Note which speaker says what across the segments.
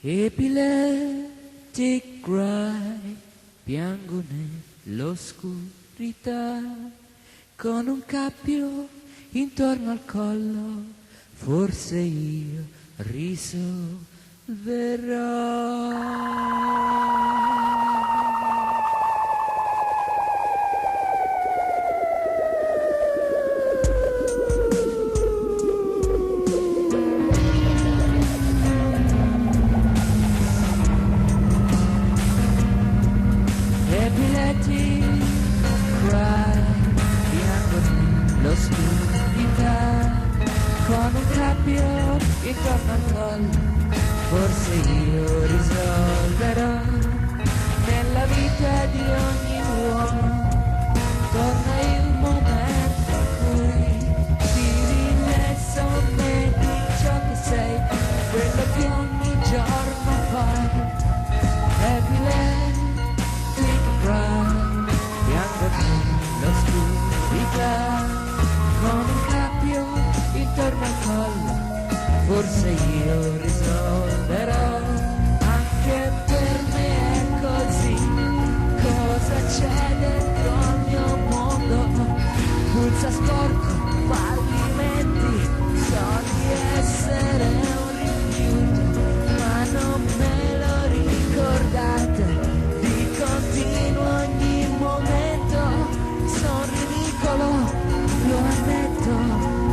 Speaker 1: Epileptic cry, piango nell'oscurità, con un cappio intorno al collo, forse io risolverò. L'oscurità, con un cappio intorno al collo, forse io risolverò. Nella vita di ogni uomo torna il momento in cui vivi nel sonno di ciò che sei, quello che ogni giorno fai. Epileptic cry, piango nell'oscurità, con un cappio intorno al collo, forse io risolverò. Anche per me è così, cosa c'è dentro al mio mondo? Puzza sporco, fallimenti, so di essere un rifiuto, ma non me lo ricordate, vi continuo ogni momento, sono ridicolo, lo ammetto,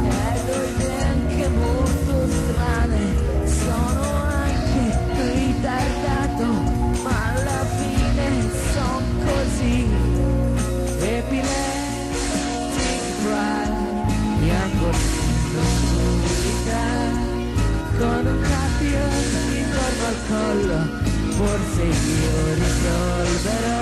Speaker 1: e ho idee anche molto strane, sono anche ritardato, ma alla fine son così. Epileptic cry, piango nell'oscurità, con un cappio intorno al collo, forse io risolverò.